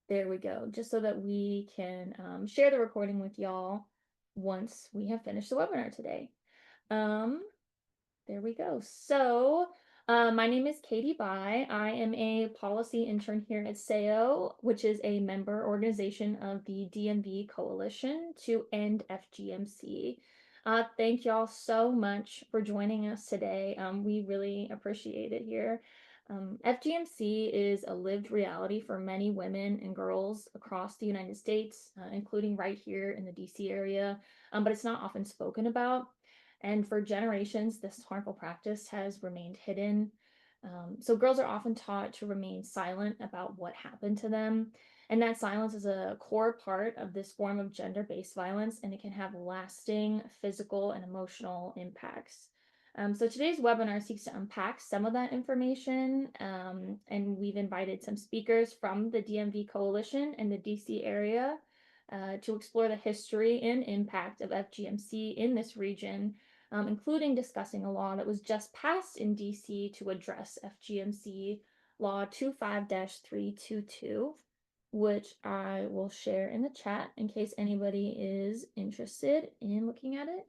There we go, just so that we can share the recording with y'all once we have finished the webinar today. Um, there we go. So, my name is Katie Bai. I am a policy intern here at SEO, which is a member organization of the DMV Coalition to End FGMC. Thank y'all so much for joining us today. We really appreciate it here. FGMC is a lived reality for many women and girls across the United States, including right here in the DC area, but it's not often spoken about. And for generations, this harmful practice has remained hidden. So girls are often taught to remain silent about what happened to them. And that silence is a core part of this form of gender-based violence, and it can have lasting physical and emotional impacts. So today's webinar seeks to unpack some of that information, and we've invited some speakers from the DMV Coalition in the DC area to explore the history and impact of FGMC in this region, including discussing a law that was just passed in DC to address FGMC, Law 25-322, which I will share in the chat in case anybody is interested in looking at it.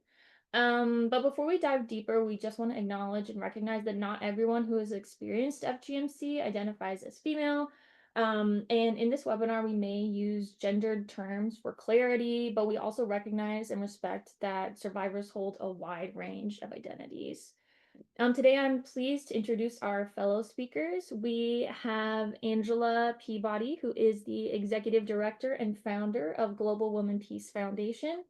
But before we dive deeper, we just want to acknowledge and recognize that not everyone who has experienced FGMC identifies as female. And in this webinar, we may use gendered terms for clarity, but we also recognize and respect that survivors hold a wide range of identities. Today, I'm pleased to introduce our fellow speakers. We have Angela Peabody, who is the Executive Director and founder of Global Women Peace Foundation.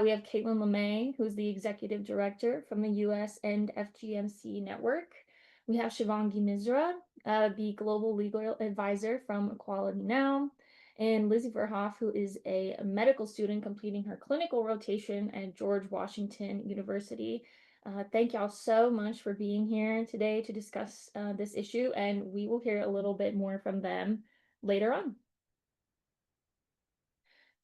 We have Caitlin LeMay, who's the Executive Director from the U.S. End FGMC Network. We have Shivangi Misra, the Global Legal Advisor from Equality Now, and Lizzie Verhoff, who is a medical student completing her clinical rotation at George Washington University. Thank y'all so much for being here today to discuss this issue, and we will hear a little bit more from them later on.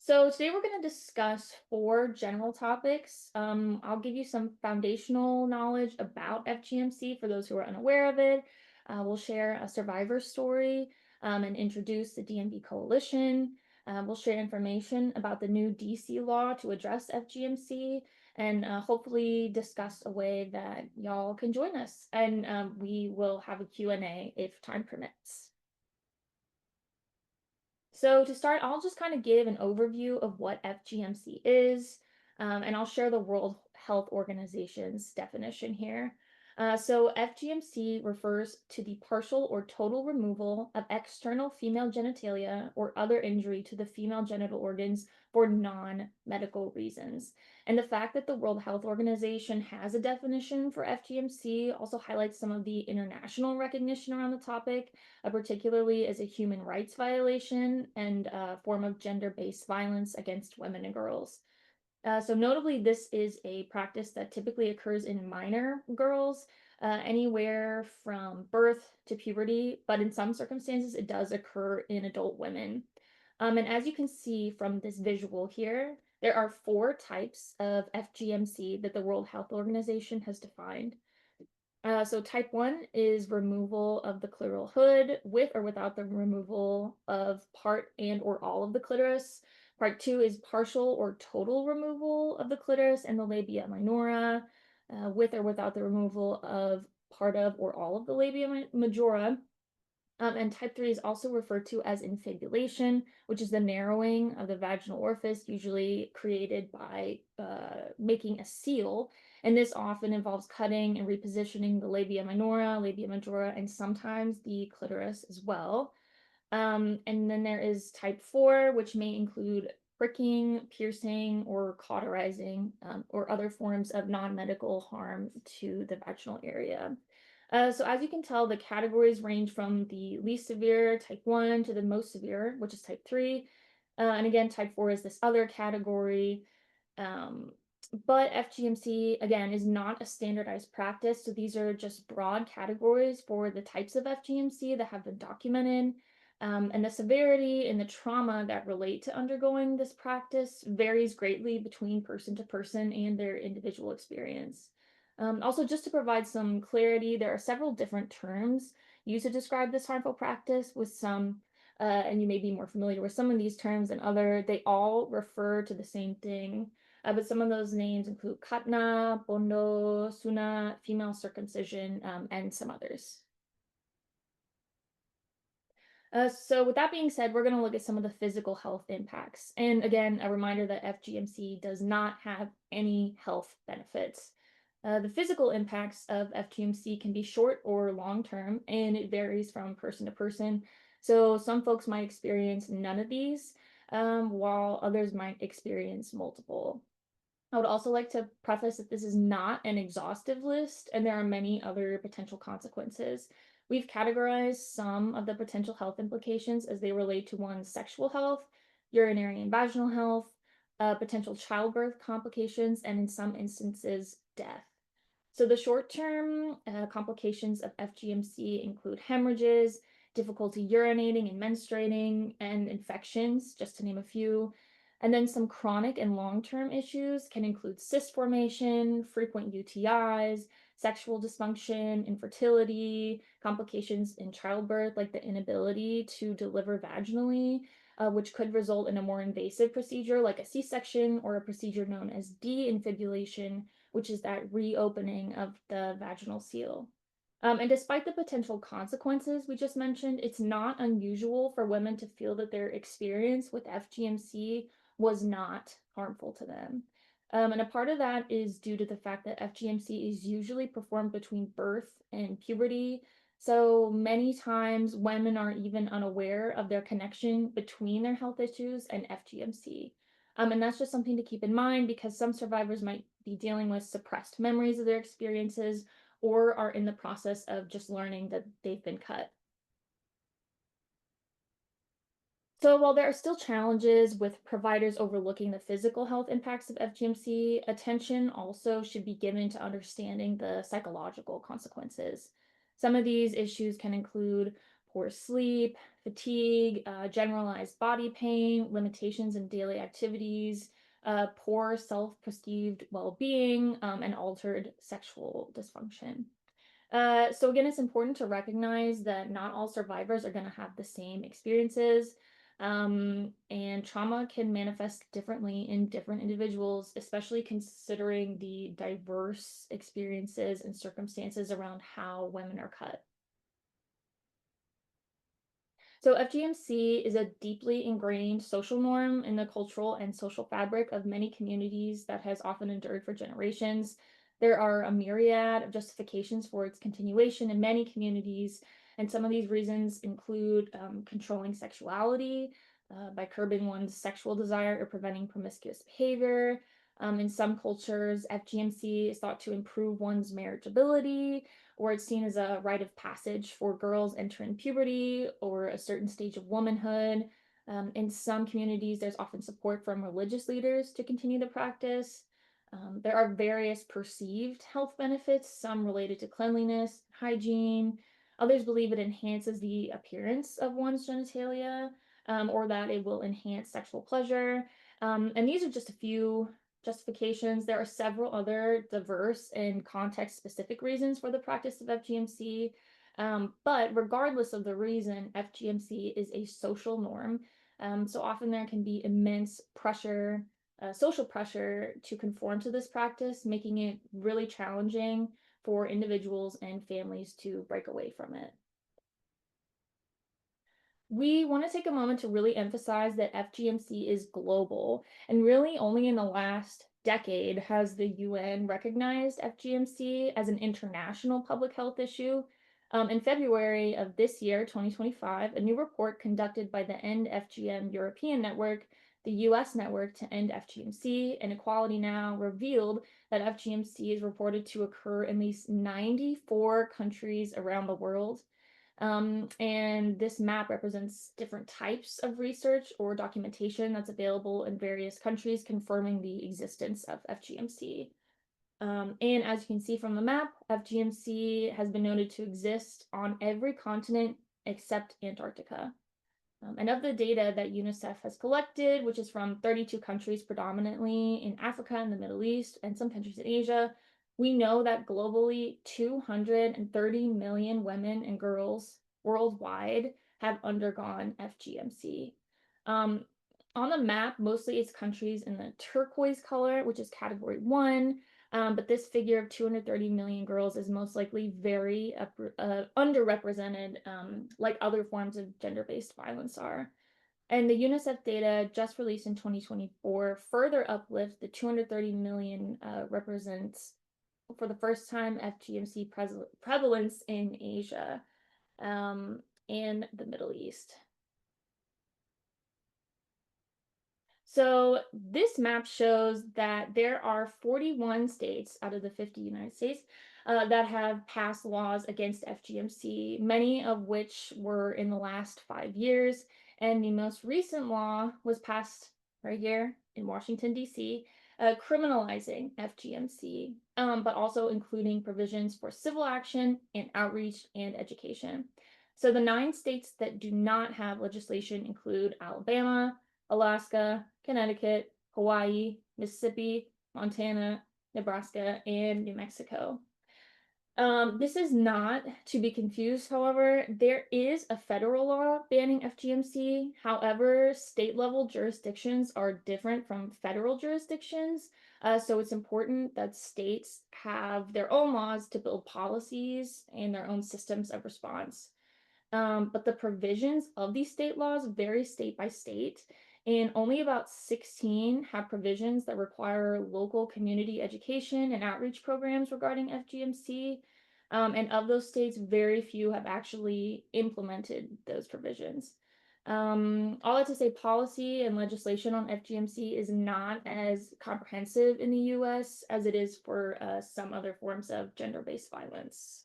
So today we're going to discuss 4 general topics. I'll give you some foundational knowledge about FGMC for those who are unaware of it. We'll share a survivor story and introduce the DMV Coalition. We'll share information about the new DC law to address FGMC, and hopefully discuss a way that y'all can join us. And we will have a Q&A if time permits. So to start, I'll just kind of give an overview of what FGMC is, and I'll share the World Health Organization's definition here. So FGMC refers to the partial or total removal of external female genitalia or other injury to the female genital organs for non-medical reasons. And the fact that the World Health Organization has a definition for FGMC also highlights some of the international recognition around the topic, particularly as a human rights violation and a form of gender-based violence against women and girls. So notably, this is a practice that typically occurs in minor girls, anywhere from birth to puberty, but in some circumstances, it does occur in adult women. And as you can see from this visual here, there are 4 types of FGMC that the World Health Organization has defined. So type 1 is removal of the clitoral hood with or without the removal of part and or all of the clitoris. Part 2 is partial or total removal of the clitoris and the labia minora, with or without the removal of part of or all of the labia majora. And type 3 is also referred to as infibulation, which is the narrowing of the vaginal orifice, usually created by making a seal. And this often involves cutting and repositioning the labia minora, labia majora, and sometimes the clitoris as well. And then there is type 4, which may include pricking, piercing, or cauterizing, or other forms of non-medical harm to the vaginal area. So as you can tell, the categories range from the least severe, type 1, to the most severe, which is type 3. And again, type 4 is this other category. But FGMC, again, is not a standardized practice. So these are just broad categories for the types of FGMC that have been documented. And the severity and the trauma that relate to undergoing this practice varies greatly between person to person and their individual experience. Also, just to provide some clarity, there are several different terms used to describe this harmful practice, with some and you may be more familiar with some of these terms than other. They all refer to the same thing. But some of those names include Khatna, Bondo, Suna, female circumcision, and some others. So with that being said, we're going to look at some of the physical health impacts. And again, a reminder that FGMC does not have any health benefits. The physical impacts of FGMC can be short or long term, and it varies from person to person. So some folks might experience none of these, while others might experience multiple. I would also like to preface that this is not an exhaustive list, and there are many other potential consequences. We've categorized some of the potential health implications as they relate to one's sexual health, urinary and vaginal health, potential childbirth complications, and in some instances, death. So the short-term complications of FGMC include hemorrhages, difficulty urinating and menstruating, and infections, just to name a few. And then some chronic and long-term issues can include cyst formation, frequent UTIs, sexual dysfunction, infertility, complications in childbirth, like the inability to deliver vaginally, which could result in a more invasive procedure like a C-section or a procedure known as de-infibulation, which is that reopening of the vaginal seal. And despite the potential consequences we just mentioned, it's not unusual for women to feel that their experience with FGMC was not harmful to them. And a part of that is due to the fact that FGMC is usually performed between birth and puberty. So many times women are even unaware of their connection between their health issues and FGMC. And that's just something to keep in mind because some survivors might be dealing with suppressed memories of their experiences or are in the process of just learning that they've been cut. So while there are still challenges with providers overlooking the physical health impacts of FGMC, attention also should be given to understanding the psychological consequences. Some of these issues can include poor sleep, fatigue, generalized body pain, limitations in daily activities, poor self-perceived well-being, and altered sexual dysfunction. So again, it's important to recognize that not all survivors are going to have the same experiences, and trauma can manifest differently in different individuals, especially considering the diverse experiences and circumstances around how women are cut. So FGMC is a deeply ingrained social norm in the cultural and social fabric of many communities that has often endured for generations. There are a myriad of justifications for its continuation in many communities, and some of these reasons include controlling sexuality by curbing one's sexual desire or preventing promiscuous behavior. In some cultures, FGMC is thought to improve one's marriageability, or it's seen as a rite of passage for girls entering puberty or a certain stage of womanhood. In some communities, there's often support from religious leaders to continue the practice. There are various perceived health benefits, some related to cleanliness, hygiene. Others believe it enhances the appearance of one's genitalia, or that it will enhance sexual pleasure. And these are just a few justifications. There are several other diverse and context specific reasons for the practice of FGMC. But regardless of the reason, FGMC is a social norm. So often there can be immense pressure, social pressure to conform to this practice, making it really challenging for individuals and families to break away from it. We want to take a moment to really emphasize that FGMC is global, and really only in the last decade has the UN recognized FGMC as an international public health issue. In February of this year, 2025, a new report conducted by the End FGM European Network, the US network to end FGMC and Equality Now, revealed that FGMC is reported to occur in at least 94 countries around the world. And this map represents different types of research or documentation that's available in various countries confirming the existence of FGMC. And as you can see from the map, FGMC has been noted to exist on every continent except Antarctica. And of the data that UNICEF has collected, which is from 32 countries predominantly in Africa and the Middle East and some countries in Asia, we know that globally 230 million women and girls worldwide have undergone FGMC. Um, on the map, mostly it's countries in the turquoise color, which is category 1. But this figure of 230 million girls is most likely very underrepresented, like other forms of gender-based violence are. And the UNICEF data just released in 2024 further uplift the 230 million represents for the first time FGMC prevalence in Asia and the Middle East. So this map shows that there are 41 states out of the 50 United States that have passed laws against FGMC, many of which were in the last 5 years. And the most recent law was passed right here in Washington, D.C., criminalizing FGMC, but also including provisions for civil action and outreach and education. So the 9 states that do not have legislation include Alabama, Alaska, Connecticut, Hawaii, Mississippi, Montana, Nebraska, and New Mexico. This is not to be confused, however, there is a federal law banning FGMC. However, state level jurisdictions are different from federal jurisdictions. So it's important that states have their own laws to build policies and their own systems of response. But the provisions of these state laws vary state by state, and only about 16 have provisions that require local community education and outreach programs regarding FGMC. And of those states, very few have actually implemented those provisions. All that to say, policy and legislation on FGMC is not as comprehensive in the US as it is for some other forms of gender-based violence.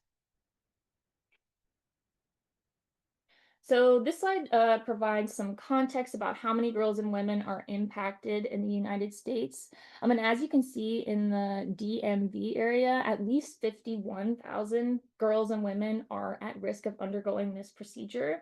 So this slide provides some context about how many girls and women are impacted in the United States. And as you can see in the DMV area, at least 51,000 girls and women are at risk of undergoing this procedure.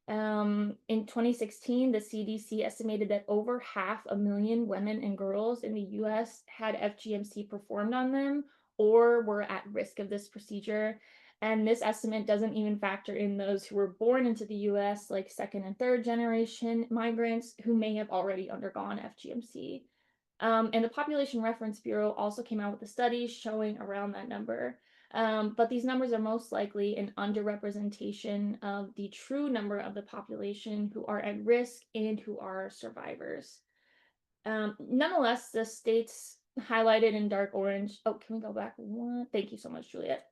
In 2016, the CDC estimated that over 500,000 women and girls in the US had FGMC performed on them or were at risk of this procedure. And this estimate doesn't even factor in those who were born into the US, like second and third generation migrants who may have already undergone FGMC. And the Population Reference Bureau also came out with a study showing around that number. But these numbers are most likely an underrepresentation of the true number of the population who are at risk and who are survivors. Nonetheless, the states highlighted in dark orange. Oh, can we go back one? Thank you so much, Juliet.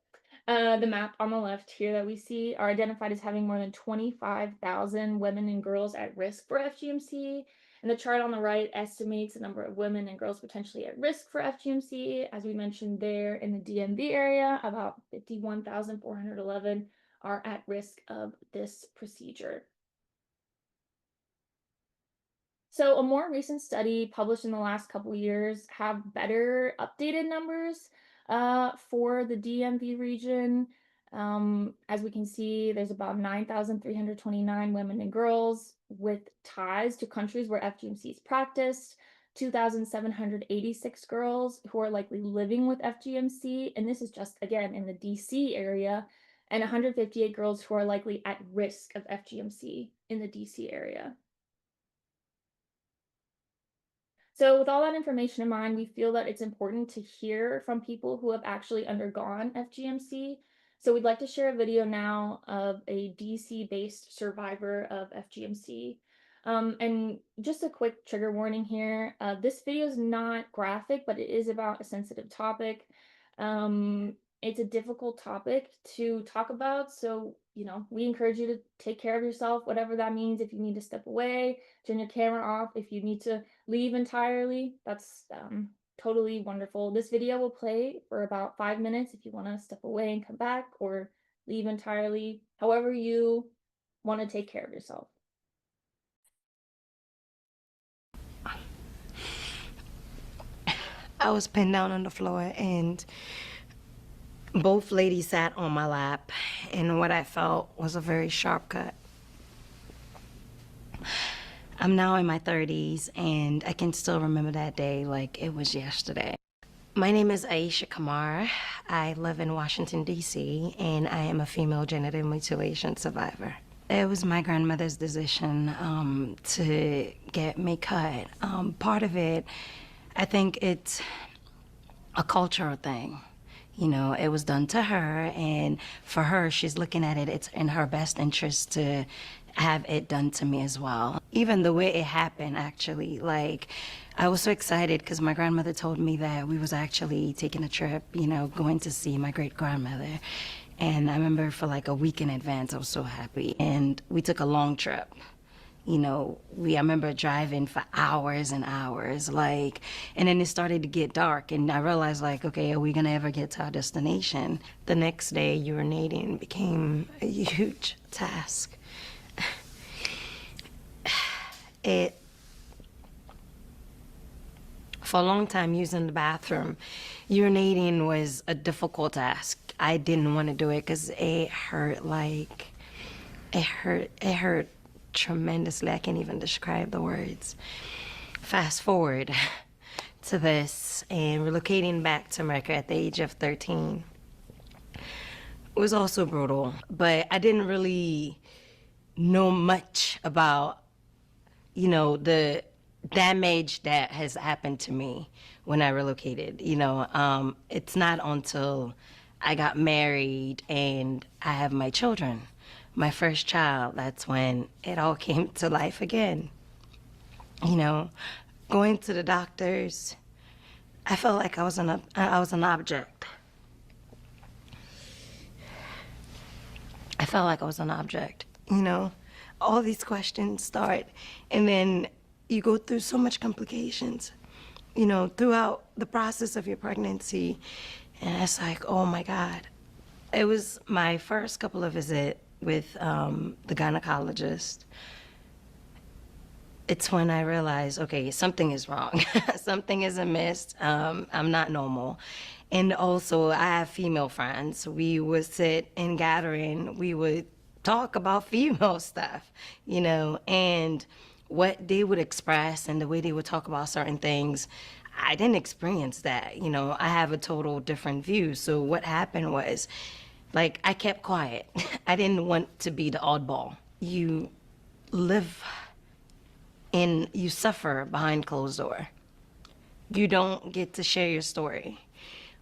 The map on the left here that we see are identified as having more than 25,000 women and girls at risk for FGMC. And the chart on the right estimates the number of women and girls potentially at risk for FGMC. As we mentioned there in the DMV area, about 51,411 are at risk of this procedure. So a more recent study published in the last couple years have better updated numbers for the DMV region. As we can see, there's about 9,329 women and girls with ties to countries where FGMC is practiced, 2,786 girls who are likely living with FGMC, and this is just, again, in the DC area, and 158 girls who are likely at risk of FGMC in the DC area. So with all that information in mind, we feel that it's important to hear from people who have actually undergone FGMC. So we'd like to share a video now of a DC-based survivor of FGMC. And just a quick trigger warning here. This video is not graphic, but it is about a sensitive topic. It's a difficult topic to talk about, so we encourage you to take care of yourself, whatever that means. If you need to step away, turn your camera off. If you need to leave entirely, that's totally wonderful. This video will play for about 5 minutes if you want to step away and come back, or leave entirely, however you want to take care of yourself. I was pinned down on the floor and both ladies sat on my lap, and what I felt was a very sharp cut. I'm now in my 30s, and I can still remember that day like it was yesterday. My name is Aisha Kamar. I live in Washington, D.C., and I am a female genital mutilation survivor. It was my grandmother's decision to get me cut. Part of it, I think it's a cultural thing. You know, it was done to her, and for her, she's looking at it, it's in her best interest to have it done to me as well. Even the way it happened, actually, like, I was so excited because my grandmother told me that we was actually taking a trip, you know, going to see my great grandmother. And I remember for like a week in advance, I was so happy. And we took a long trip. You know, I remember driving for hours and hours, like, and then it started to get dark, and I realized, like, okay, are we gonna ever get to our destination? The next day, urinating became a huge task. It, for a long time, using the bathroom, urinating was a difficult task. I didn't want to do it because it hurt, like, it hurt tremendously. I can't even describe the words. Fast forward to this and relocating back to America at the age of 13. It was also brutal, but I didn't really know much about, you know, the damage that has happened to me when I relocated. You know, it's not until I got married and I have my children, my first child, that's when it all came to life again. You know, going to the doctors, I felt like I was an object. I felt like I was an object. You know, all these questions start, and then you go through so much complications. You know, throughout the process of your pregnancy, and it's like, oh my God. It was my first couple of visits with the gynecologist. It's when I realized, okay, something is wrong. Something is amiss. I'm not normal. And also, I have female friends. We would sit in gathering. We would talk about female stuff, you know, and what they would express and the way they would talk about certain things. I didn't experience that, you know. I have a total different view. So what happened was, like, I kept quiet. I didn't want to be the oddball. You live and you suffer behind closed door. You don't get to share your story.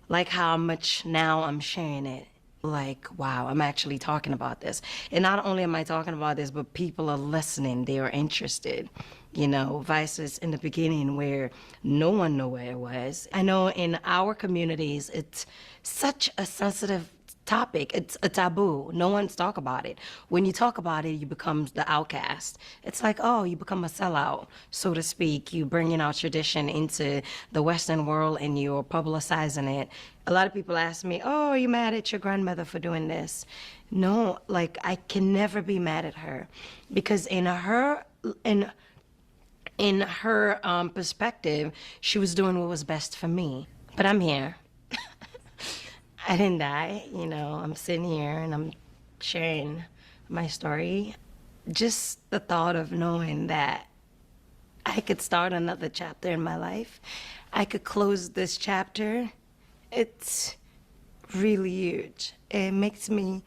Like how much now I'm sharing it. Like, wow, I'm actually talking about this. And not only am I talking about this, but people are listening, they are interested. You know, versus in the beginning where no one knew where it was. I know in our communities, it's such a sensitive topic. It's a taboo. No one's talk about it. When you talk about it, you become the outcast. It's like, oh, you become a sellout, so to speak. You bringing our tradition into the Western world and you're publicizing it. A lot of people ask me, oh, are you mad at your grandmother for doing this? No, like I can never be mad at her because in in her perspective, she was doing what was best for me. But I'm here. I didn't die, you know, I'm sitting here and I'm sharing my story. Just the thought of knowing that I could start another chapter in my life, I could close this chapter, it's really huge. It makes me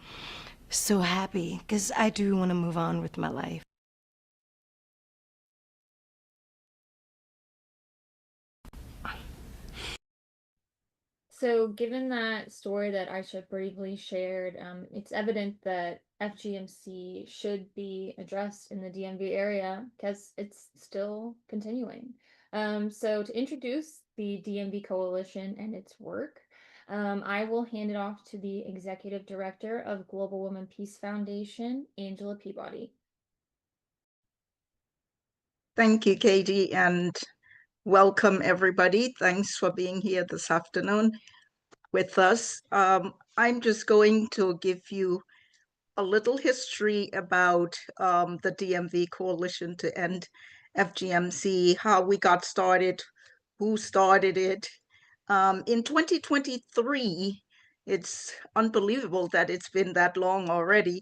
so happy because I do want to move on with my life. So, given that story that Aisha briefly shared, it's evident that FGMC should be addressed in the DMV area because it's still continuing. So, to introduce the DMV Coalition and its work, I will hand it off to the Executive Director of Global Women Peace Foundation, Angela Peabody. Thank you, Katie, and welcome everybody. Thanks for being here this afternoon with us. I'm just going to give you a little history about the DMV Coalition to End FGMC, how we got started, who started it. In 2023, it's unbelievable that it's been that long already.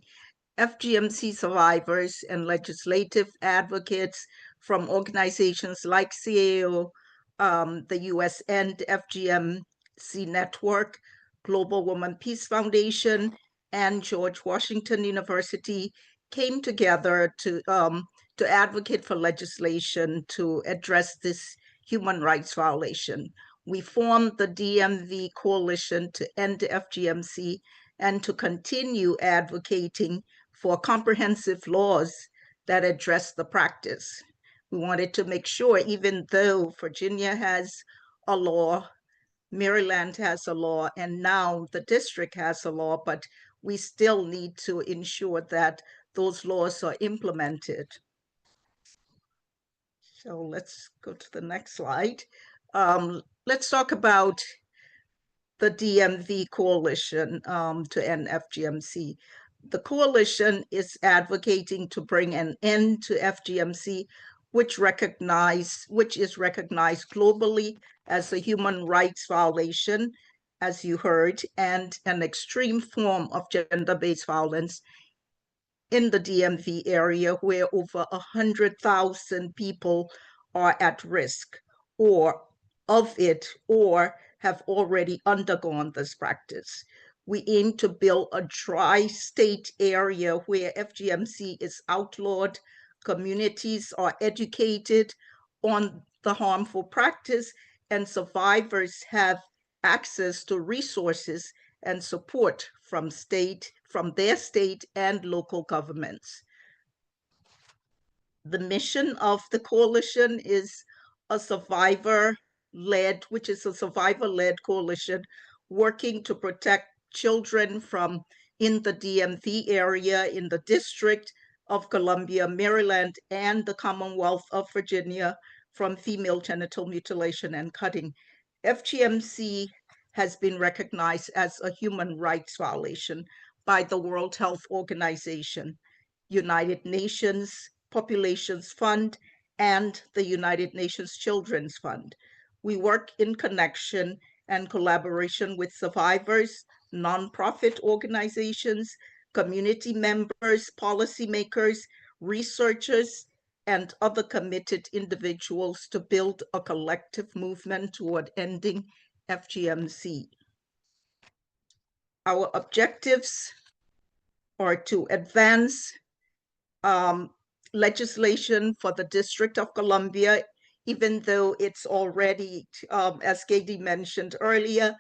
FGMC survivors and legislative advocates from organizations like CAO, the US End FGMC Network, Global Women Peace Foundation, and George Washington University came together to advocate for legislation to address this human rights violation. We formed the DMV Coalition to end FGMC and to continue advocating for comprehensive laws that address the practice. We wanted to make sure, even though Virginia has a law, Maryland has a law, and now the district has a law, but we still need to ensure that those laws are implemented. So let's go to the next slide. Let's talk about the DMV Coalition to end FGMC. The coalition is advocating to bring an end to FGMC, which is recognized globally as a human rights violation, as you heard, and an extreme form of gender-based violence in the DMV area, where over 100,000 people are at risk or of it or have already undergone this practice. We aim to build a tri-state area where FGMC is outlawed, communities are educated on the harmful practice, and survivors have access to resources and support from their state and local governments. The mission of the coalition is a survivor-led coalition working to protect children from in the DMV area, in the District of Columbia, Maryland, and the Commonwealth of Virginia from female genital mutilation and cutting. FGMC has been recognized as a human rights violation by the World Health Organization, United Nations Populations Fund, and the United Nations Children's Fund. We work in connection and collaboration with survivors, nonprofit organizations, community members, policymakers, researchers, and other committed individuals to build a collective movement toward ending FGMC. Our objectives are to advance legislation for the District of Columbia, even though it's already, as Katie mentioned earlier,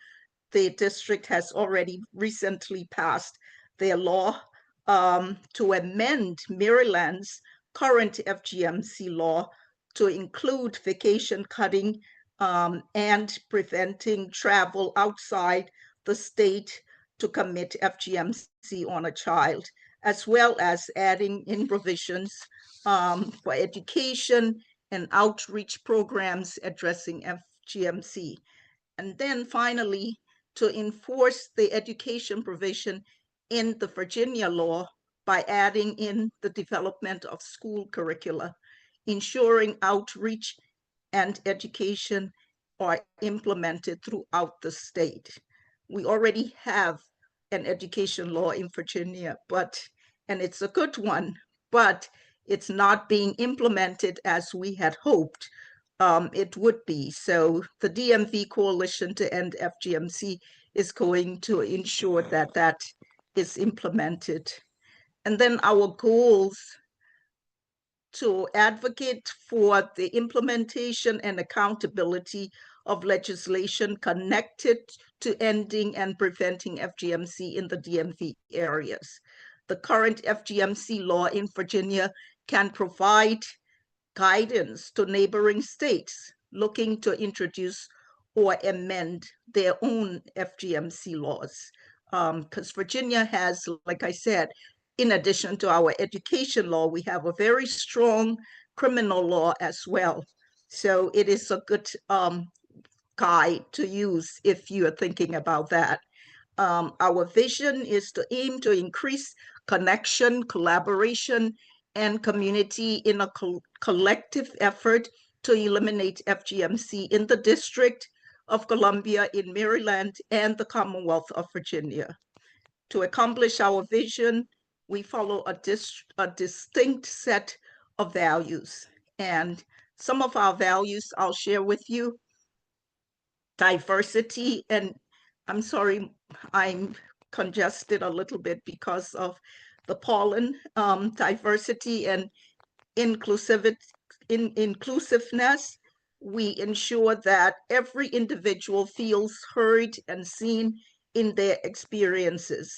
the district has already recently passed their law to amend Maryland's current FGMC law to include vacation cutting and preventing travel outside the state to commit FGMC on a child, as well as adding in provisions for education and outreach programs addressing FGMC. And then finally, to enforce the education provision in the Virginia law by adding in the development of school curricula, ensuring outreach and education are implemented throughout the state. We already have an education law in Virginia, and it's a good one, but it's not being implemented as we had hoped it would be. So the DMV Coalition to End FGMC is going to ensure that that is implemented. And then our goals to advocate for the implementation and accountability of legislation connected to ending and preventing FGMC in the DMV areas. The current FGMC law in Virginia can provide guidance to neighboring states looking to introduce or amend their own FGMC laws. Because Virginia has, like I said, in addition to our education law, we have a very strong criminal law as well. So it is a good guide to use if you are thinking about that. Our vision is to aim to increase connection, collaboration, and community in a collective effort to eliminate FGMC in the District of Columbia, in Maryland, and the Commonwealth of Virginia. To accomplish our vision, we follow a distinct set of values. And some of our values I'll share with you. Diversity, and I'm sorry, I'm congested a little bit because of the pollen, diversity and inclusiveness. We ensure that every individual feels heard and seen in their experiences.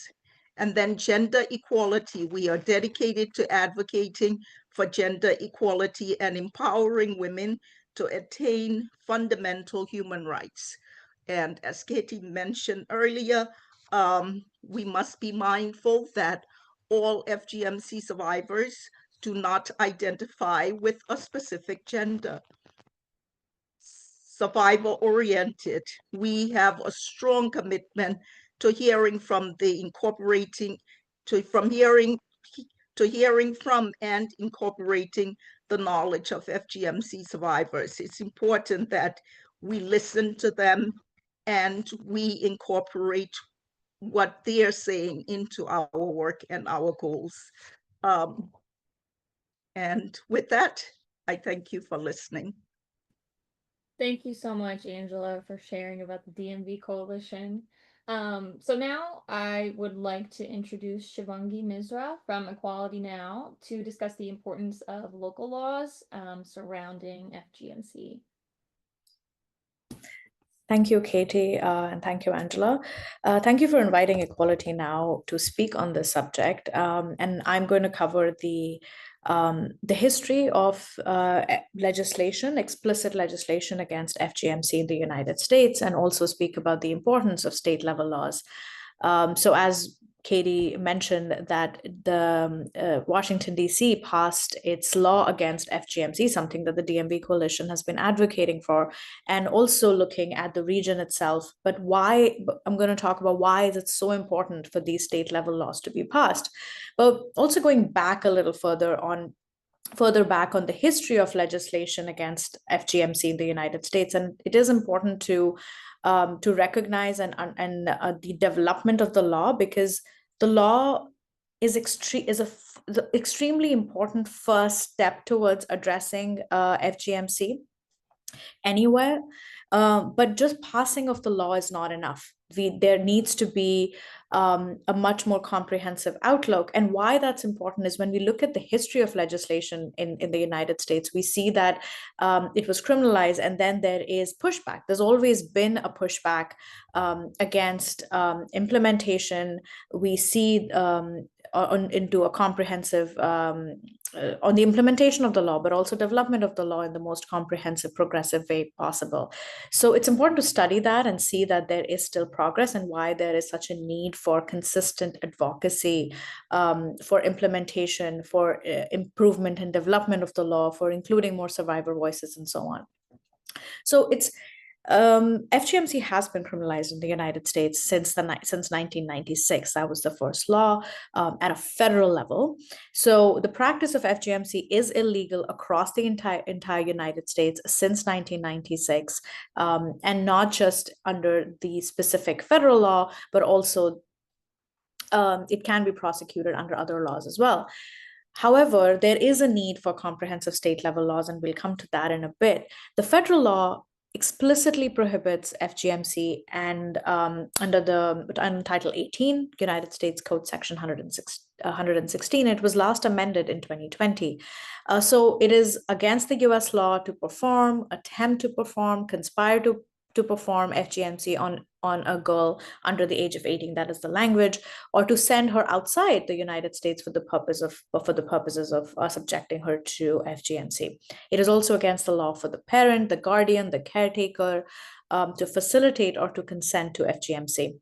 And then gender equality. We are dedicated to advocating for gender equality and empowering women to attain fundamental human rights. And as Katie mentioned earlier, we must be mindful that all FGMC survivors do not identify with a specific gender. Survivor oriented, we have a strong commitment to hearing from the incorporating, to hearing from and incorporating the knowledge of FGMC survivors. It's important that we listen to them and we incorporate what they're saying into our work and our goals. And with that, I thank you for listening. Thank you so much, Angela, for sharing about the DMV Coalition. So now I would like to introduce Shivangi Misra from Equality Now to discuss the importance of local laws surrounding FGMC. Thank you, Katie, and thank you, Angela. Thank you for inviting Equality Now to speak on this subject. And I'm going to cover the history of legislation, explicit legislation against FGMC in the United States, and also speak about the importance of state level laws. So as Katie mentioned, that the Washington, D.C. passed its law against FGMC, something that the DMV Coalition has been advocating for, and also looking at the region itself. But why, I'm going to talk about why is it so important for these state level laws to be passed. But also going back a little further back on the history of legislation against FGMC in the United States. And it is important to recognize the development of the law, because the law is extremely important first step towards addressing FGMC anywhere. But just passing of the law is not enough. There needs to be a much more comprehensive outlook. And why that's important is when we look at the history of legislation in the United States, we see that it was criminalized, and then there is pushback. There's always been a pushback against implementation. We see into a comprehensive on the implementation of the law, but also development of the law in the most comprehensive, progressive way possible. So it's important to study that and see that there is still progress, and why there is such a need for consistent advocacy for implementation, for improvement and development of the law, for including more survivor voices, and so on. So it's FGMC has been criminalized in the United States since 1996. That was the first law at a federal level. So the practice of FGMC is illegal across the entire United States since 1996, and not just under the specific federal law, but also it can be prosecuted under other laws as well. However, there is a need for comprehensive state level laws, and we'll come to that in a bit. The federal law explicitly prohibits FGMC, and under Title 18, United States Code Section 116, it was last amended in 2020. So it is against the US law to perform, attempt to perform, conspire to perform FGMC on a girl under the age of 18, that is the language, or to send her outside the United States for the purposes of subjecting her to FGMC. It is also against the law for the parent, the guardian, the caretaker to facilitate or to consent to FGMC.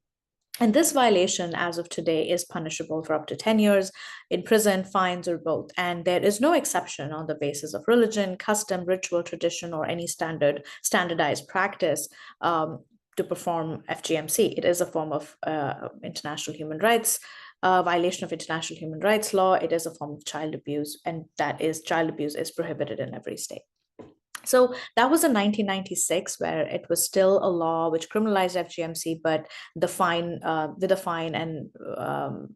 And this violation, as of today, is punishable for up to 10 years in prison, fines, or both. And there is no exception on the basis of religion, custom, ritual, tradition, or any standardized practice to perform FGMC. It is a form of international human rights, violation of international human rights law. It is a form of child abuse, and child abuse is prohibited in every state. So that was in 1996, where it was still a law which criminalized FGMC, but with a fine and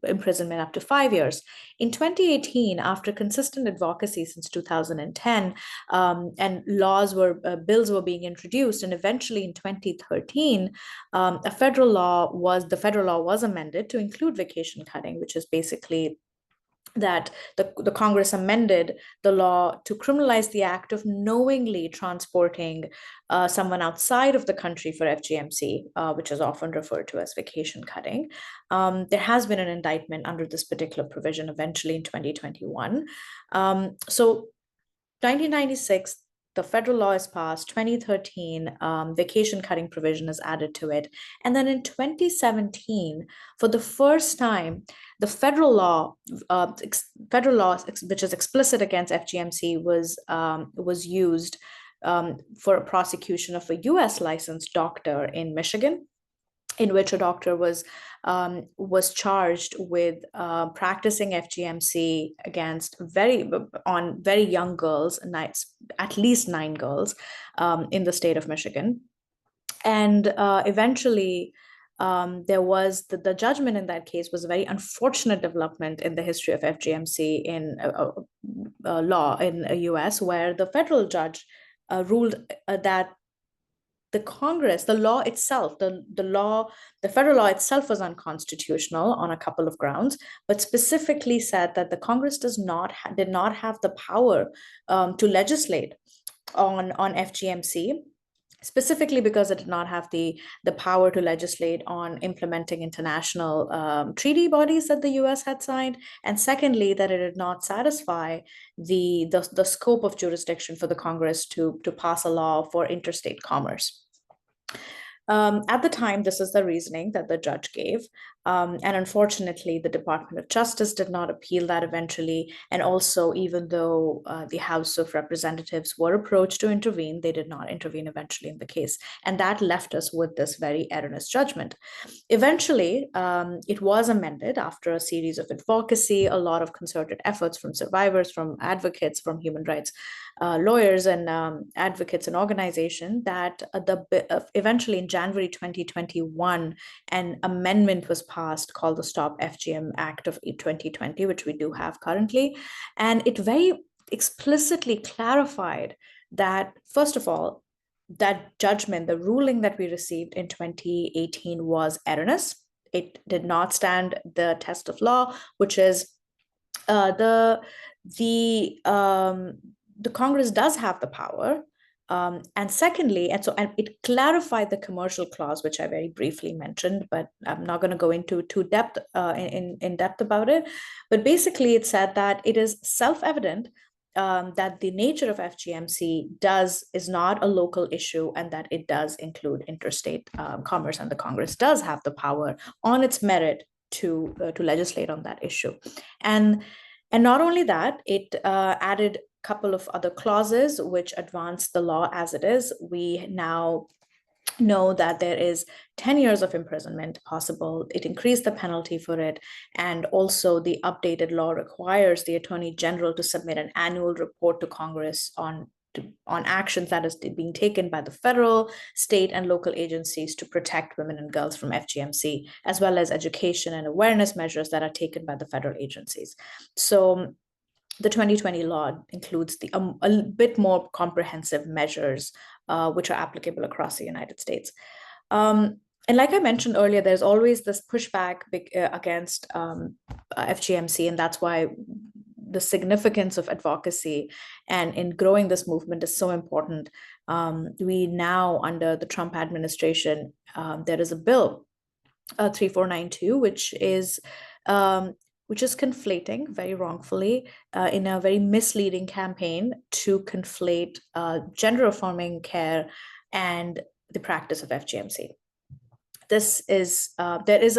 imprisonment up to 5 years. In 2018, after consistent advocacy since 2010, and bills were being introduced, and eventually in 2013, the federal law was amended to include vacation cutting, which is basically that the Congress amended the law to criminalize the act of knowingly transporting someone outside of the country for FGMC, which is often referred to as vacation cutting. There has been an indictment under this particular provision eventually in 2021. So 1996, the federal law is passed. 2013, vacation cutting provision is added to it. And then in 2017, for the first time, the federal law, which is explicit against FGMC, was used for a prosecution of a U.S. licensed doctor in Michigan, in which a doctor was charged with practicing FGMC on very young girls, at least 9 girls in the state of Michigan. And eventually, there was the judgment in that case was a very unfortunate development in the history of FGMC in law in the US, where the federal judge ruled that the Congress, the law itself, the federal law itself was unconstitutional on a couple of grounds, but specifically said that the Congress did not have the power to legislate on FGMC, specifically because it did not have the power to legislate on implementing international treaty bodies that the US had signed, and secondly, that it did not satisfy the scope of jurisdiction for the Congress to pass a law for interstate commerce. At the time, this is the reasoning that the judge gave. And unfortunately, the Department of Justice did not appeal that eventually. And also, even though the House of Representatives were approached to intervene, they did not intervene eventually in the case. And that left us with this very erroneous judgment. Eventually, it was amended after a series of advocacy, a lot of concerted efforts from survivors, from advocates, from human rights lawyers and advocates and organizations, that eventually in January 2021, an amendment was passed called the Stop FGM Act of 2020, which we do have currently. And it very explicitly clarified that, first of all, that judgment, the ruling that we received in 2018 was erroneous. It did not stand the test of law, which is the Congress does have the power. And secondly, and it clarified the commercial clause, which I very briefly mentioned, but I'm not going to go into depth in depth about it. But basically, it said that it is self-evident that the nature of FGMC is not a local issue, and that it does include interstate commerce, and the Congress does have the power on its merit to legislate on that issue. And not only that, it added couple of other clauses which advance the law as it is. We now know that there is 10 years of imprisonment possible. It increased the penalty for it. And also the updated law requires the Attorney General to submit an annual report to Congress on actions that is being taken by the federal, state, and local agencies to protect women and girls from FGMC, as well as education and awareness measures that are taken by the federal agencies. So the 2020 law includes a bit more comprehensive measures which are applicable across the United States. And like I mentioned earlier, there's always this pushback against FGMC, and that's why the significance of advocacy and in growing this movement is so important. We now, under the Trump administration, there is a bill, 3492, which is conflating very wrongfully in a very misleading campaign to conflate gender-affirming care and the practice of FGMC. There is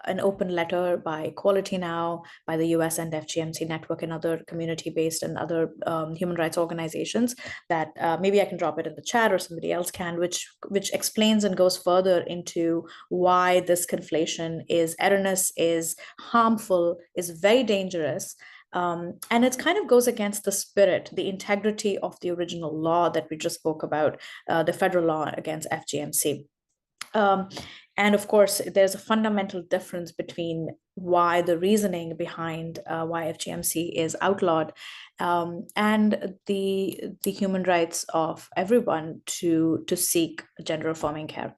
an open letter by Equality Now, by the US and FGMC Network, and other community-based and other human rights organizations that maybe I can drop it in the chat or somebody else can, which explains and goes further into why this conflation is erroneous, is harmful, is very dangerous. And it kind of goes against the spirit, the integrity of the original law that we just spoke about, the federal law against FGMC. And of course, there's a fundamental difference between why the reasoning behind why FGMC is outlawed and the human rights of everyone to seek gender-affirming care.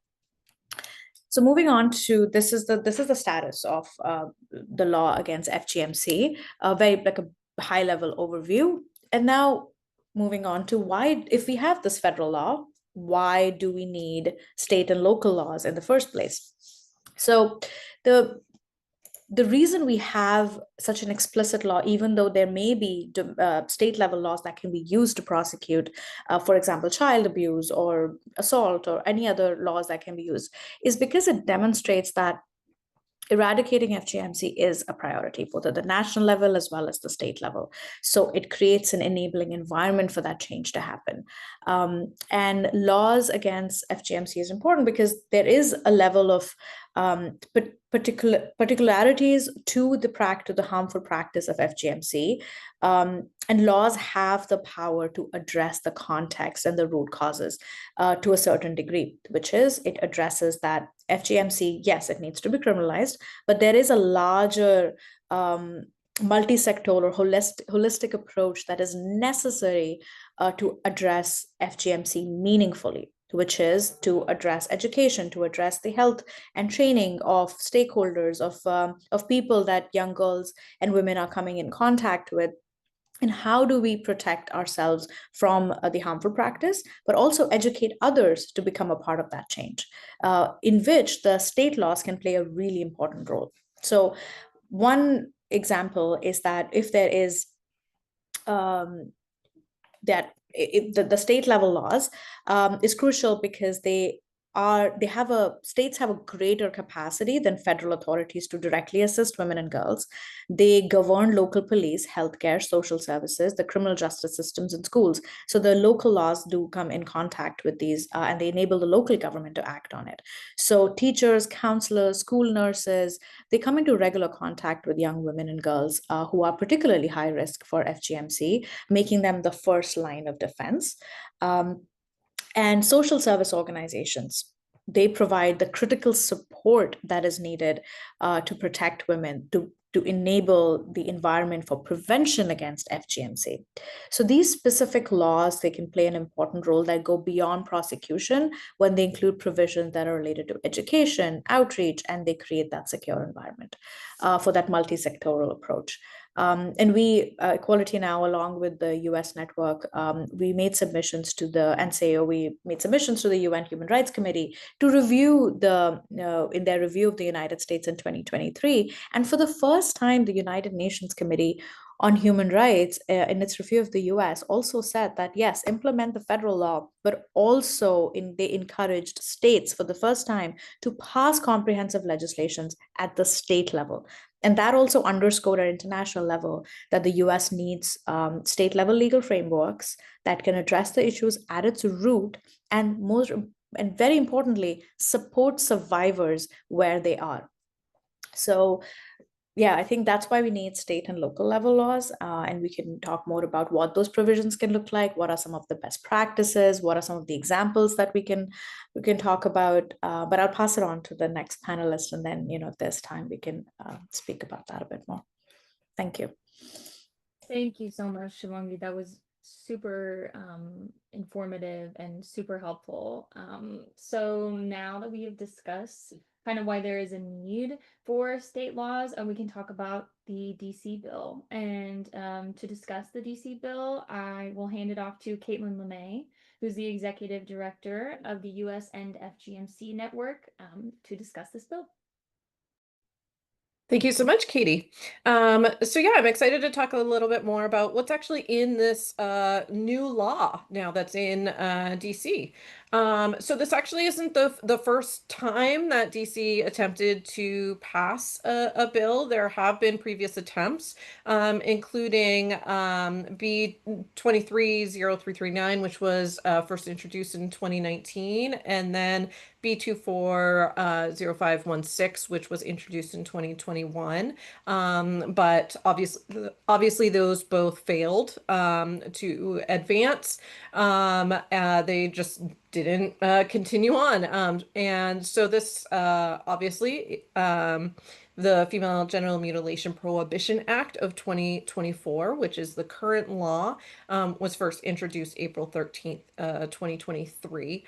So moving on to this is the status of the law against FGMC, very like a high level overview. And now moving on to why, if we have this federal law, why do we need state and local laws in the first place? So the the reason we have such an explicit law, even though there may be state level laws that can be used to prosecute, for example, child abuse or assault or any other laws that can be used, is because it demonstrates that eradicating FGMC is a priority, both at the national level as well as the state level. So it creates an enabling environment for that change to happen. And laws against FGMC is important because there is a level of particularities to the harmful practice of FGMC, and laws have the power to address the context and the root causes to a certain degree, which is it addresses that FGMC, yes, it needs to be criminalized, but there is a larger multi-sectoral holistic approach that is necessary to address FGMC meaningfully, which is to address education, to address the health and training of stakeholders, of people that young girls and women are coming in contact with. And how do we protect ourselves from the harmful practice, but also educate others to become a part of that change, in which the state laws can play a really important role. So one example is that if there is the state level laws is crucial because states have a greater capacity than federal authorities to directly assist women and girls. They govern local police, healthcare, social services, the criminal justice systems, and schools. So the local laws do come in contact with these, and they enable the local government to act on it. So teachers, counselors, school nurses, they come into regular contact with young women and girls who are particularly high risk for FGMC, making them the first line of defense. And social service organizations, they provide the critical support that is needed to protect women, to enable the environment for prevention against FGMC. So these specific laws, they can play an important role that go beyond prosecution when they include provisions that are related to education, outreach, and they create that secure environment for that multi-sectoral approach. And we, Equality Now, along with the US network, we made submissions to the NSAO, we made submissions to the UN Human Rights Committee to review in their review of the United States in 2023. And for the first time, the United Nations Committee on Human Rights, in its review of the US, also said that, yes, implement the federal law, but also they encouraged states for the first time to pass comprehensive legislations at the state level. And that also underscored at international level that the US needs state level legal frameworks that can address the issues at its root, and very importantly, support survivors where they are. So yeah, I think that's why we need state and local level laws. And we can talk more about what those provisions can look like. What are some of the best practices? What are some of the examples that we can talk about? But I'll pass it on to the next panelist, and then, if there's time, we can speak about that a bit more. Thank you. Thank you so much, Shivangi. That was super informative and super helpful. So now that we have discussed kind of why there is a need for state laws, and we can talk about the DC bill. And to discuss the DC bill, I will hand it off to Caitlin LeMay, who's the executive director of the US End FGMC network, to discuss this bill. Thank you so much, Katie. So yeah, I'm excited to talk a little bit more about what's actually in this new law now that's in DC. So this actually isn't the first time that DC attempted to pass a bill. There have been previous attempts, including B 230339, which was first introduced in 2019, and then B240516, which was introduced in 2021. But obviously those both failed to advance. They just didn't continue on. And so this obviously the Female Genital Mutilation Prohibition Act of 2024, which is the current law, was first introduced April 13th, 2023.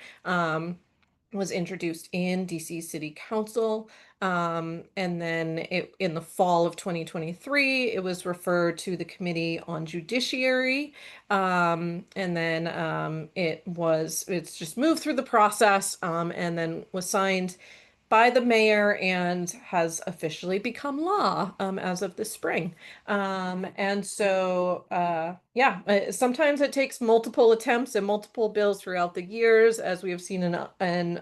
was introduced in DC City Council. And then in the fall of 2023, it was referred to the Committee on Judiciary. And then it's just moved through the process, and then was signed by the mayor and has officially become law as of this spring. And so, yeah, sometimes it takes multiple attempts and multiple bills throughout the years, as we have seen in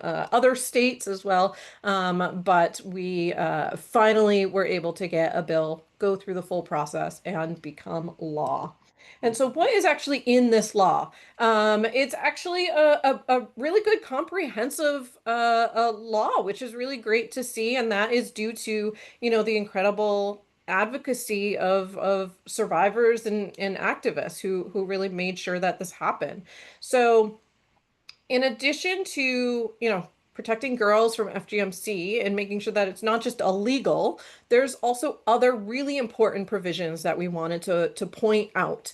other states as well. But we finally were able to get a bill go through the full process and become law. And so, what is actually in this law? It's actually a really good comprehensive law, which is really great to see, and that is due to, the incredible advocacy of survivors and activists who really made sure that this happened. So, in addition to, protecting girls from FGMC and making sure that it's not just illegal, there's also other really important provisions that we wanted to point out.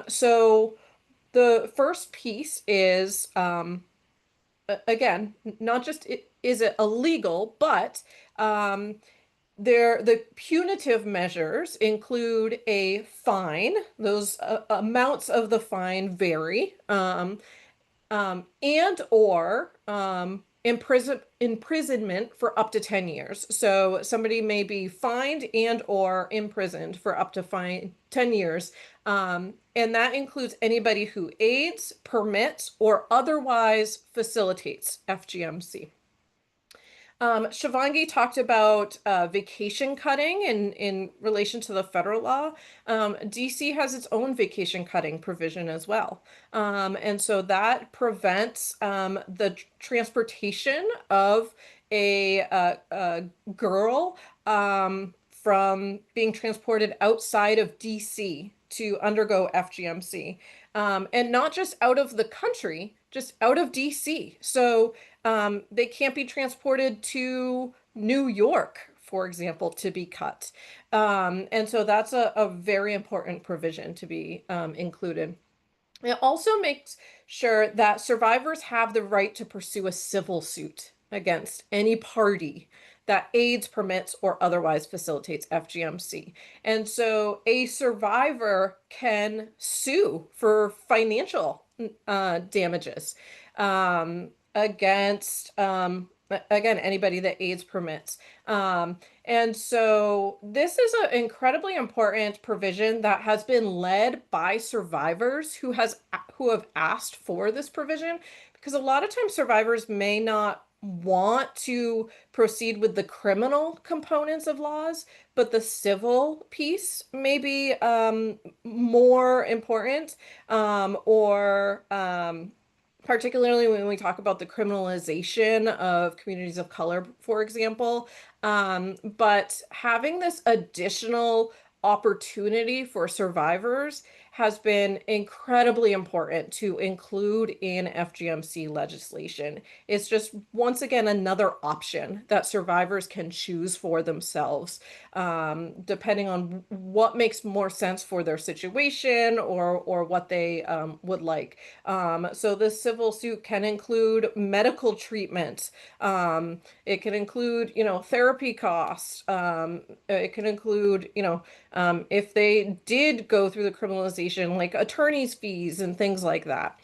So the first piece is, again, not just is it illegal, but the punitive measures include a fine. Those amounts of the fine vary, and or imprisonment for up to 10 years. So somebody may be fined and or imprisoned for up to 10 years. And that includes anybody who aids, permits, or otherwise facilitates FGMC. Shivangi talked about vacation cutting in relation to the federal law. DC has its own vacation cutting provision as well. And so that prevents the transportation of a girl from being transported outside of DC to undergo FGMC. And not just out of the country, just out of DC. So they can't be transported to New York, for example, to be cut. And so that's a very important provision to be included. It also makes sure that survivors have the right to pursue a civil suit against any party that aids, permits, or otherwise facilitates FGMC. And so a survivor can sue for financial damages against, again, anybody that aids, permits. And so this is an incredibly important provision that has been led by survivors who have asked for this provision, because a lot of times survivors may not want to proceed with the criminal components of laws, but the civil piece may be more important, or particularly when we talk about the criminalization of communities of color, for example. But having this additional opportunity for survivors has been incredibly important to include in FGMC legislation. It's just, once again, another option that survivors can choose for themselves, depending on what makes more sense for their situation or what they would like. So this civil suit can include medical treatment. It can include, therapy costs. It can include, if they did go through the criminalization, like attorney's fees and things like that.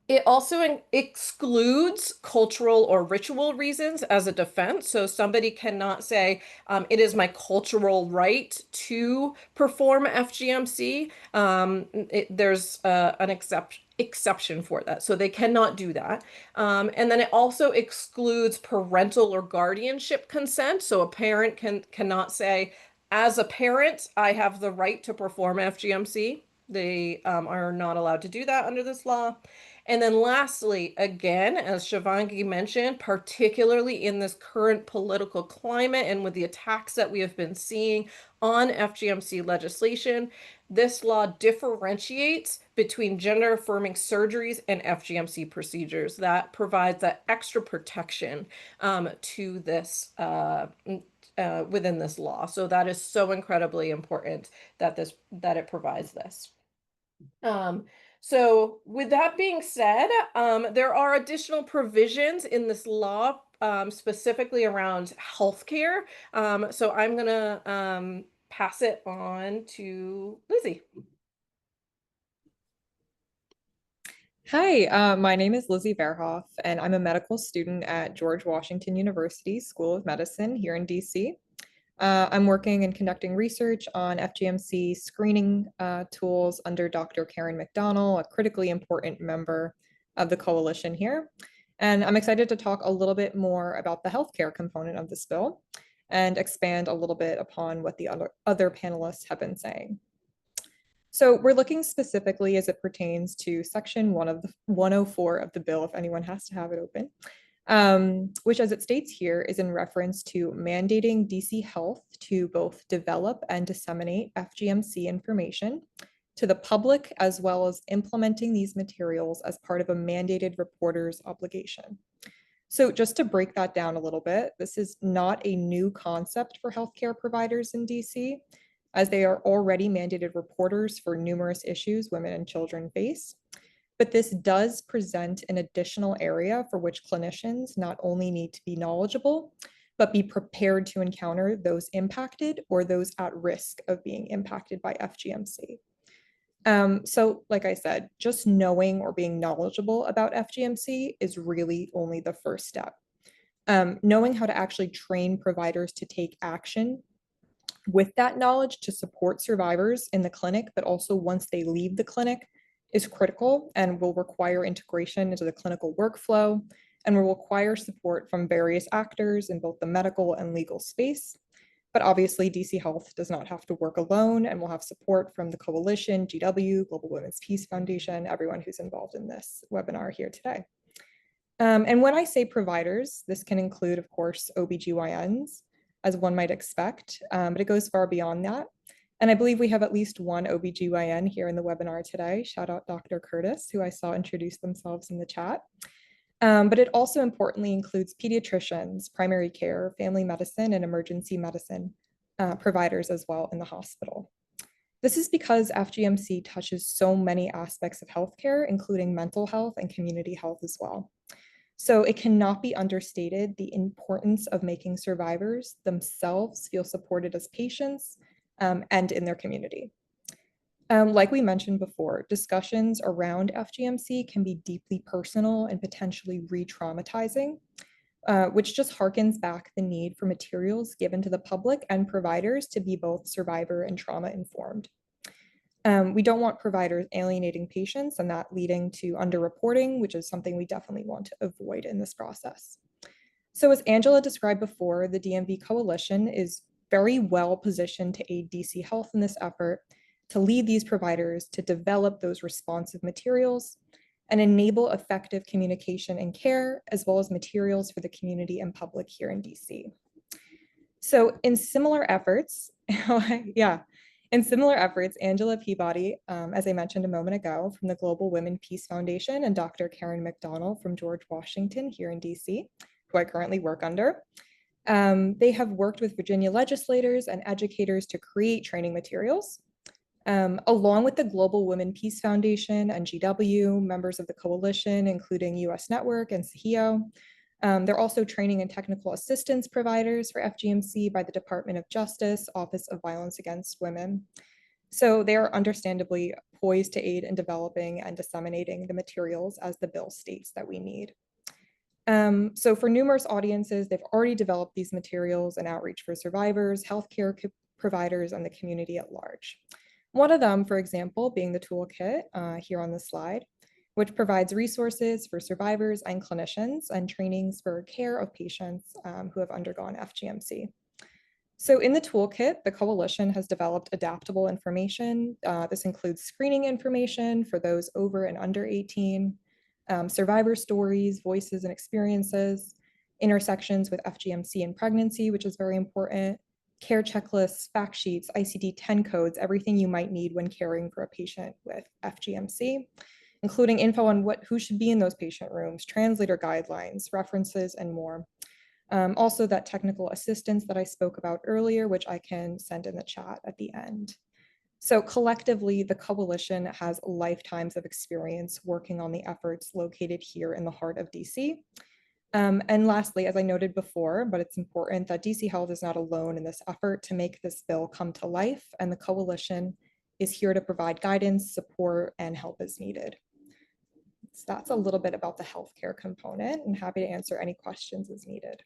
It also excludes cultural or ritual reasons as a defense. So somebody cannot say, it is my cultural right to perform FGMC. There's an exception for that. So they cannot do that. And then it also excludes parental or guardianship consent. So a parent cannot say, as a parent, I have the right to perform FGMC. They are not allowed to do that under this law. And then lastly, again, as Shivangi mentioned, particularly in this current political climate and with the attacks that we have been seeing on FGMC legislation, this law differentiates between gender-affirming surgeries and FGMC procedures. That provides that extra protection to this within this law. So that is so incredibly important that it provides this. So with that being said, there are additional provisions in this law, specifically around healthcare. So I'm gonna pass it on to Lizzie. Hi, my name is Lizzie Verhoff, and I'm a medical student at George Washington University School of Medicine here in DC. I'm working and conducting research on FGMC screening tools under Dr. Karen McDonald, a critically important member of the coalition here. And I'm excited to talk a little bit more about the healthcare component of this bill and expand a little bit upon what the other panelists have been saying. So we're looking specifically as it pertains to section 104 of the bill, if anyone has to have it open, which, as it states here, is in reference to mandating DC Health to both develop and disseminate FGMC information to the public, as well as implementing these materials as part of a mandated reporter's obligation. So just to break that down a little bit, this is not a new concept for healthcare providers in DC, as they are already mandated reporters for numerous issues women and children face. But this does present an additional area for which clinicians not only need to be knowledgeable, but be prepared to encounter those impacted or those at risk of being impacted by FGMC. So like I said, just knowing or being knowledgeable about FGMC is really only the first step. Knowing how to actually train providers to take action with that knowledge to support survivors in the clinic, but also once they leave the clinic, is critical and will require integration into the clinical workflow and will require support from various actors in both the medical and legal space. But obviously, DC Health does not have to work alone and will have support from the Coalition, GW, Global Women's Peace Foundation, everyone who's involved in this webinar here today. And when I say providers, this can include, of course, OBGYNs, as one might expect, but it goes far beyond that. And I believe we have at least one OBGYN here in the webinar today. Shout out Dr. Curtis, who I saw introduce themselves in the chat. But it also importantly includes pediatricians, primary care, family medicine, and emergency medicine providers as well in the hospital. This is because FGMC touches so many aspects of healthcare, including mental health and community health as well. So it cannot be understated the importance of making survivors themselves feel supported as patients and in their community. Like we mentioned before, discussions around FGMC can be deeply personal and potentially re-traumatizing, which just harkens back the need for materials given to the public and providers to be both survivor and trauma informed. We don't want providers alienating patients and that leading to underreporting, which is something we definitely want to avoid in this process. So as Angela described before, the DMV Coalition is very well positioned to aid DC Health in this effort to lead these providers to develop those responsive materials and enable effective communication and care, as well as materials for the community and public here in DC. So in similar efforts, Angela Peabody, as I mentioned a moment ago, from the Global Women Peace Foundation, and Dr. Karen McDonald from George Washington here in DC, who I currently work under. They have worked with Virginia legislators and educators to create training materials. Along with the Global Women Peace Foundation and GW, members of the coalition, including US Network and SAHIO. They're also training and technical assistance providers for FGMC by the Department of Justice, Office of Violence Against Women. So they are understandably poised to aid in developing and disseminating the materials as the bill states that we need. So for numerous audiences, they've already developed these materials and outreach for survivors, healthcare providers, and the community at large. One of them, for example, being the toolkit here on the slide, which provides resources for survivors and clinicians and trainings for care of patients who have undergone FGMC. So in the toolkit, the coalition has developed adaptable information. This includes screening information for those over and under 18, survivor stories, voices and experiences, intersections with FGMC and pregnancy, which is very important, care checklists, fact sheets, ICD-10 codes, everything you might need when caring for a patient with FGMC, including info on who should be in those patient rooms, translator guidelines, references, and more. Also that technical assistance that I spoke about earlier, which I can send in the chat at the end. So collectively, the coalition has lifetimes of experience working on the efforts located here in the heart of DC. And lastly, as I noted before, but it's important that DC Health is not alone in this effort to make this bill come to life, and the coalition is here to provide guidance, support, and help as needed. So that's a little bit about the healthcare component, and happy to answer any questions as needed.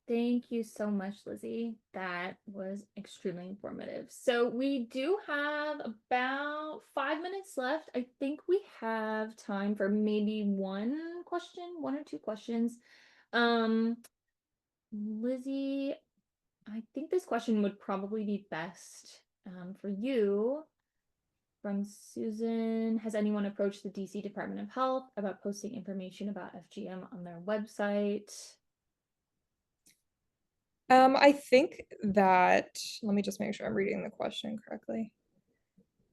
Thank you so much, Lizzie. That was extremely informative. So we do have about 5 minutes left. I think we have time for maybe one question, one or two questions. Lizzie, I think this question would probably be best for you. From Susan, has anyone approached the DC Department of Health about posting information about FGM on their website? I think that, let me just make sure I'm reading the question correctly.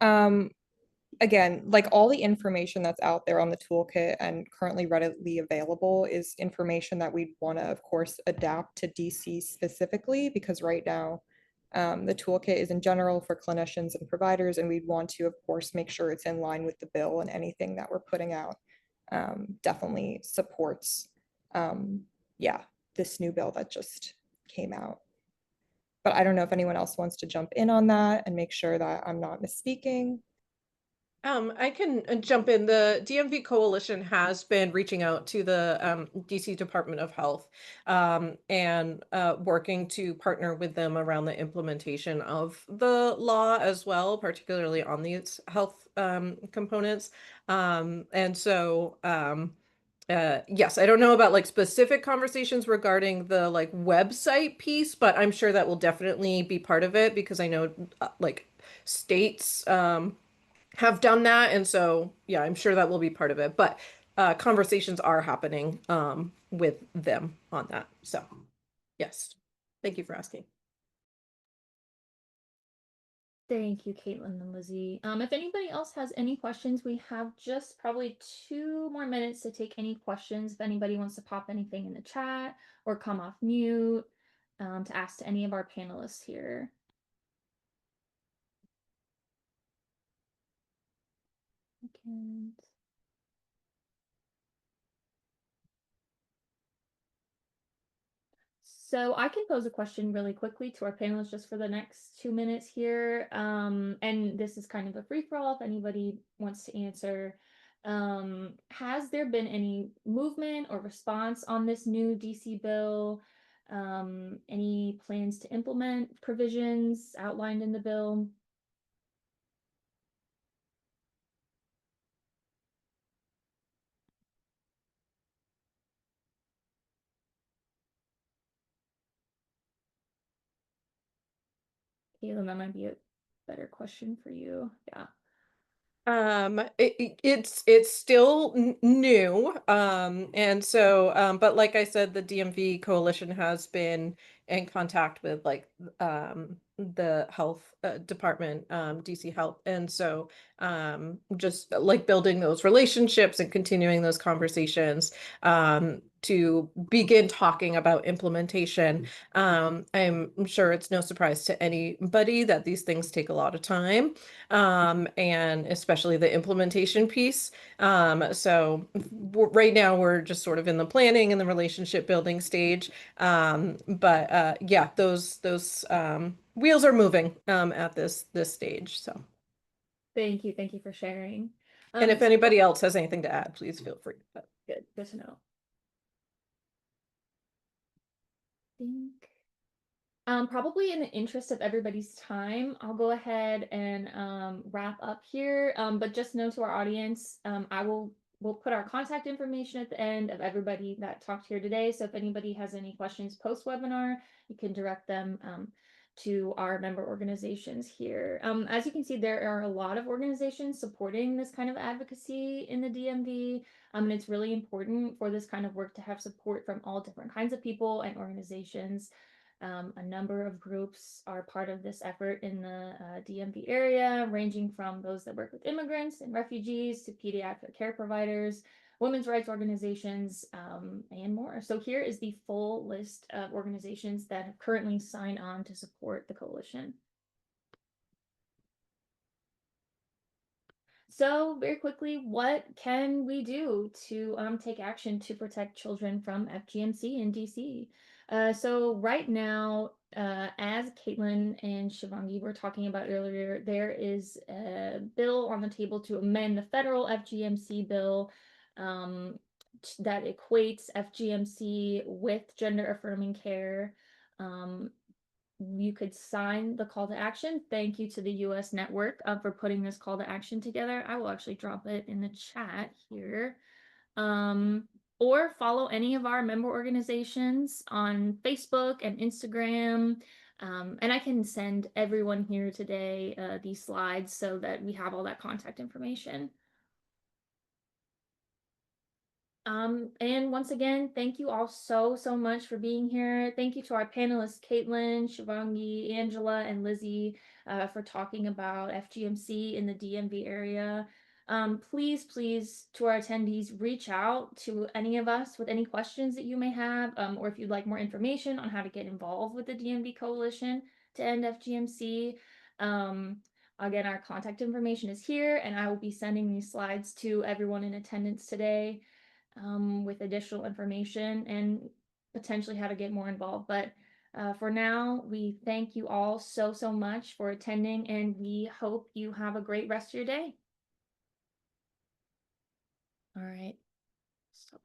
Again, like all the information that's out there on the toolkit and currently readily available is information that we'd want to, of course, adapt to DC specifically, because right now the toolkit is in general for clinicians and providers, and we'd want to, of course, make sure it's in line with the bill, and anything that we're putting out definitely supports, yeah, this new bill that just came out. But I don't know if anyone else wants to jump in on that and make sure that I'm not misspeaking. I can jump in. The DMV Coalition has been reaching out to the DC Department of Health and working to partner with them around the implementation of the law as well, particularly on these health components. And so, yes, I don't know about like specific conversations regarding the like website piece, but I'm sure that will definitely be part of it, because I know like states have done that, and so yeah, I'm sure that will be part of it, but conversations are happening with them on that. So yes, thank you for asking. Thank you, Caitlin and Lizzie. If anybody else has any questions, we have just probably 2 more minutes to take any questions. If anybody wants to pop anything in the chat or come off mute to ask to any of our panelists here. Okay. So I can pose a question really quickly to our panelists just for the next 2 minutes here. And this is kind of a free-for-all if anybody wants to answer. Has there been any movement or response on this new DC bill? Any plans to implement provisions outlined in the bill? Caitlin, that might be a better question for you. Yeah. It's still new, and so but like I said, the DMV Coalition has been in contact with like the health department, DC Health, and so just like building those relationships and continuing those conversations to begin talking about implementation. I'm sure it's no surprise to anybody that these things take a lot of time, and especially the implementation piece. So right now we're just sort of in the planning and the relationship building stage. But yeah, those wheels are moving at this stage. So Thank you for sharing. and if anybody else has anything to add, please feel free. Good to know. Think probably in the interest of everybody's time, I'll go ahead and wrap up here. But just know to our audience, we'll put our contact information at the end of everybody that talked here today. So if anybody has any questions post webinar, you can direct them to our member organizations here. As you can see, there are a lot of organizations supporting this kind of advocacy in the DMV. And it's really important for this kind of work to have support from all different kinds of people and organizations. A number of groups are part of this effort in the DMV area, ranging from those that work with immigrants and refugees to pediatric care providers, women's rights organizations, and more. So here is the full list of organizations that have currently signed on to support the coalition. So very quickly, what can we do to take action to protect children from FGMC in DC? So right now, as Caitlin and Shivangi were talking about earlier, there is a bill on the table to amend the federal FGMC bill that equates FGMC with gender affirming care. You could sign the call to action. Thank you to the US network for putting this call to action together. I will actually drop it in the chat here. Or follow any of our member organizations on Facebook and Instagram. And I can send everyone here today these slides so that we have all that contact information. And once again, thank you all so much for being here. Thank you to our panelists, Caitlin, Shivangi, Angela, and Lizzie, for talking about FGMC in the DMV area. Please, to our attendees, reach out to any of us with any questions that you may have, or if you'd like more information on how to get involved with the DMV Coalition to end FGMC. Again, our contact information is here, and I will be sending these slides to everyone in attendance today. With additional information and potentially how to get more involved. But for now, we thank you all so much for attending, and we hope you have a great rest of your day. All right. Stop.